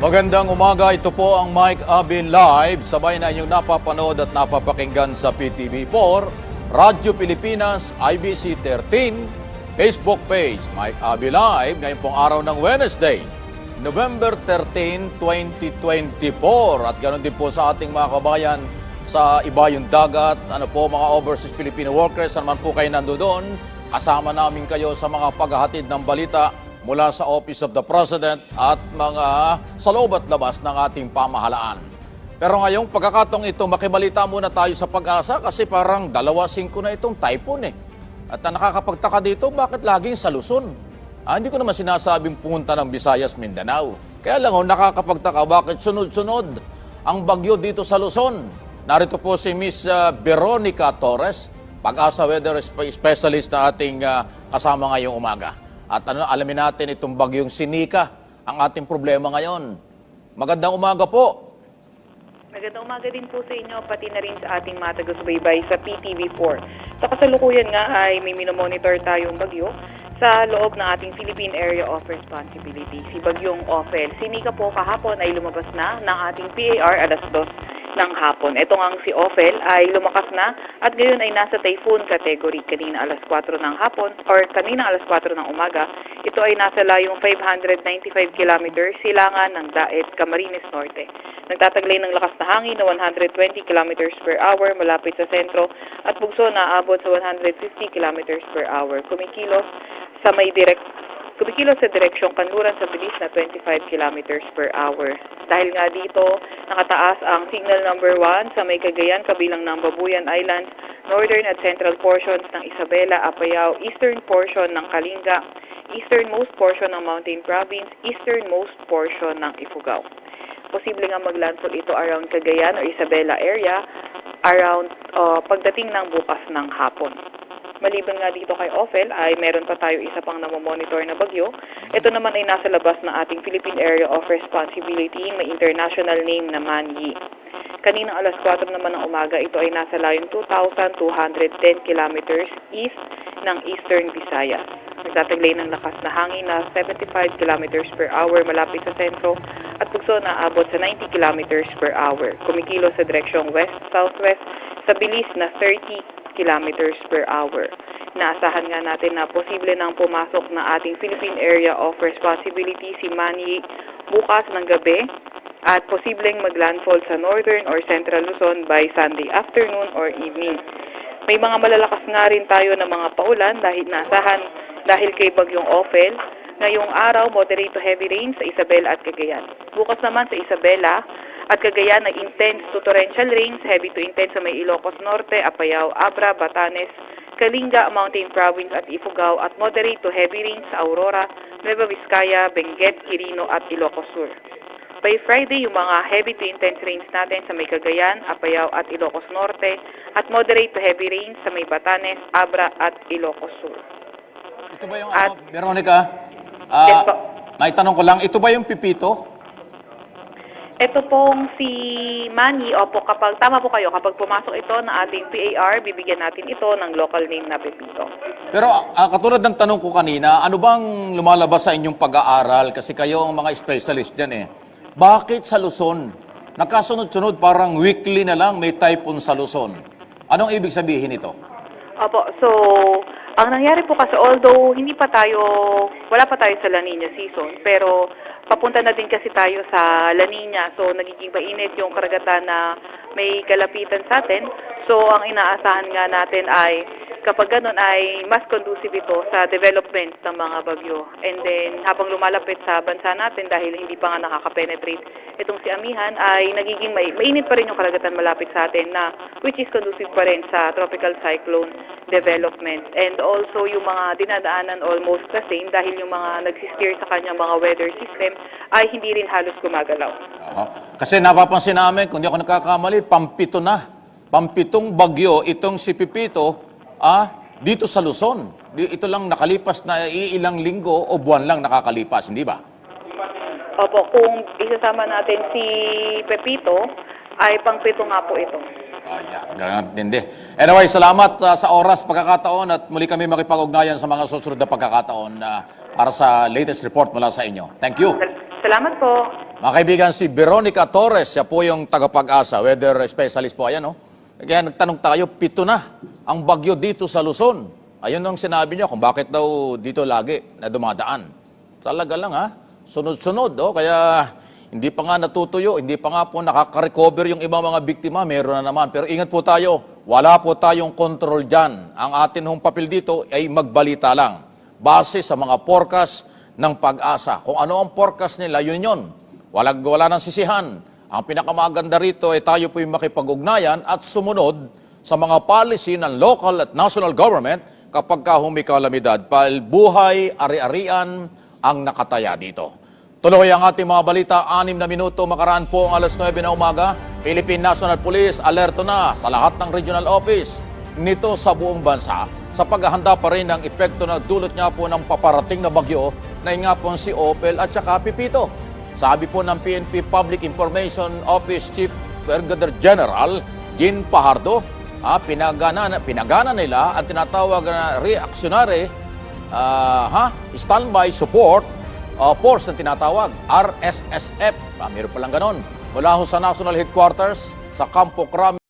Magandang umaga, ito po ang Mike Abin Live. Sabay na inyong napapanood at napapakinggan sa PTV4, Radyo Pilipinas, IBC 13, Facebook page, Mike Abin Live. Ngayon pong araw ng Wednesday, November 13, 2024. At ganoon din po sa ating mga kabayan sa Ibayong Dagat, mga overseas Filipino workers, naman po kayo nandoon. Kasama namin kayo sa mga paghahatid ng balita mula sa Office of the President at mga sa loob at labas ng ating pamahalaan. Pero ngayong pagkakataong ito, makibalita muna tayo sa Pag-asa kasi parang 2-5 na itong typhoon eh. At nakakapagtaka dito, bakit laging sa Luzon? Hindi ko naman sinasabing pumunta ng Visayas, Mindanao. Kaya lang nakakapagtaka, bakit sunod-sunod ang bagyo dito sa Luzon? Narito po si Miss Veronica Torres, Pag-asa weather specialist na ating kasama ngayong umaga. At alamin natin itong bagyong Sinika, ang ating problema ngayon. Magandang umaga po. Magandang umaga din po sa inyo, pati na rin sa ating mga taga-subaybay sa PTV4. Sa kasalukuyan nga ay may minomonitor tayong bagyo sa loob ng ating Philippine Area of Responsibility, si Bagyong Ophel. Sinika po kahapon ay lumabas na ng ating PAR alas 2 ng hapon. Ito ngang si Ophel ay lumakas na at ngayon ay nasa typhoon category. Kanina alas 4 ng hapon or kanina alas 4 ng umaga, ito ay nasa layong 595 kilometers silangan ng Daet, Camarines Norte. Nagtataglay ng lakas na hangin na 120 kilometers per hour malapit sa sentro at bugso na aabot sa 150 kilometers per hour. Kumikilos sa direksyong kanluran sa bilis na 25 kilometers per hour. Dahil nga dito, nakataas ang signal number 1 sa may Cagayan kabilang ng Babuyan Islands, northern at central portions ng Isabela, Apayao, eastern portion ng Kalinga, easternmost portion ng Mountain Province, easternmost portion ng Ifugao. Posible nga maglandfall ito around Cagayan o Isabela area around pagdating ng bukas ng hapon. Maliban nga dito kay Ophel ay meron pa tayo isa pang namomonitor na bagyo. Ito naman ay nasa labas ng ating Philippine Area of Responsibility, may international name na Manyi. Kaninang alas 4 naman ng umaga, ito ay nasa layong 2,210 kilometers east ng Eastern Visayas. Nagtataglay ng lakas na hangin na 75 kilometers per hour malapit sa sentro at bugso na abot sa 90 kilometers per hour. Kumikilos sa direksyong west-southwest sa bilis na 30 kilometers per hour. Naasahan nga natin na posible nang pumasok na ating Philippine Area of Responsibility si Manny bukas ng gabi at posibleng maglandfall sa northern or central Luzon by Sunday afternoon or evening. May mga malalakas nga rin tayo na mga paulan dahil kay Bagyong Ophel. Ngayong araw, moderate to heavy rain sa Isabela at Cagayan. Bukas naman sa Isabela at Cagayan ay intense to torrential rains, heavy to intense sa may Ilocos Norte, Apayao, Abra, Batanes, Kalinga, Mountain Province at Ifugao at moderate to heavy rains sa Aurora, Nueva Vizcaya, Benguet, Quirino at Ilocos Sur. By Friday, yung mga heavy to intense rains natin sa may Cagayan, Apayao at Ilocos Norte at moderate to heavy rains sa may Batanes, Abra at Ilocos Sur. Ito ba yung Veronica? Yes po. May tanong ko lang, ito ba yung Pipito? Ito pong si Manny, tama po kayo, kapag pumasok ito na ating PAR, bibigyan natin ito ng local name na Pepito. Pero katulad ng tanong ko kanina, ano bang lumalabas sa inyong pag-aaral? Kasi kayo ang mga specialist dyan eh. Bakit sa Luzon? Nakasunod-sunod, parang weekly na lang may typhoon sa Luzon. Anong ibig sabihin ito? Opo, so ang nangyari po kasi although wala pa tayo sa La Nina season, pero papunta na din kasi tayo sa La Nina, so nagiging mainit yung karagatan na may kalapitan sa atin. So ang inaasahan nga natin ay kapag ganun ay mas conducive ito sa development ng mga bagyo. And then habang lumalapit sa bansa natin dahil hindi pa nga nakaka-penetrate itong si Amihan ay nagiging mainit pa rin yung karagatan malapit sa atin na which is conducive pa rin sa tropical cyclone development. And also yung mga dinadaanan almost the same dahil yung mga nagsisteer sa kanyang mga weather system ay hindi rin halos gumagalaw. Kasi napapansin namin, kung di ako nagkakamali, pampitong bagyo itong si Pipito dito sa Luzon. Ito lang nakalipas na ilang linggo o buwan lang nakakalipas, hindi ba? Opo, kung isasama natin si Pepito, ay pang-pito nga po ito. Ganun din. Anyway, salamat sa oras, pagkakataon at muli kami makipag-ugnayan sa mga susunod na pagkakataon para sa latest report mula sa inyo. Thank you. Salamat po. Mga kaibigan, si Veronica Torres, siya po yung tagapag-asa, weather specialist po. Ayan, no? Kaya nagtanong tayo, 7 na ang bagyo dito sa Luzon. Ayun ang sinabi niya kung bakit daw dito lagi na dumadaan. Talaga lang, ha? Sunod-sunod, oh. Kaya hindi pa nga natutuyo, hindi pa nga po nakaka-recover yung ibang mga biktima, meron na naman. Pero ingat po tayo, wala po tayong control dyan. Ang atin hong papel dito ay magbalita lang. Base sa mga forecast ng Pag-asa. Kung ano ang forecast nila, yun. Wala nang sisihan. Ang pinakamaganda rito ay tayo po yung makipag-ugnayan at sumunod sa mga policy ng local at national government kapag humikalamidad. Pahil buhay, ari-arian ang nakataya dito. Tuloy ang ating mga balita, 6 na minuto makaraan po ang alas 9 na umaga. Philippine National Police alerto na sa lahat ng regional office nito sa buong bansa sa paghahanda pa rin ng epekto na dulot nga po ng paparating na bagyo na nga po si Opel at saka Pipito. Sabi po ng PNP Public Information Office Chief Brigadier General Jean Pajardo, pinagana nila ang tinatawag na reactionary standby support force na tinatawag, RSSF. Meron palang ganon. Mula ho sa National Headquarters sa Campo Crame.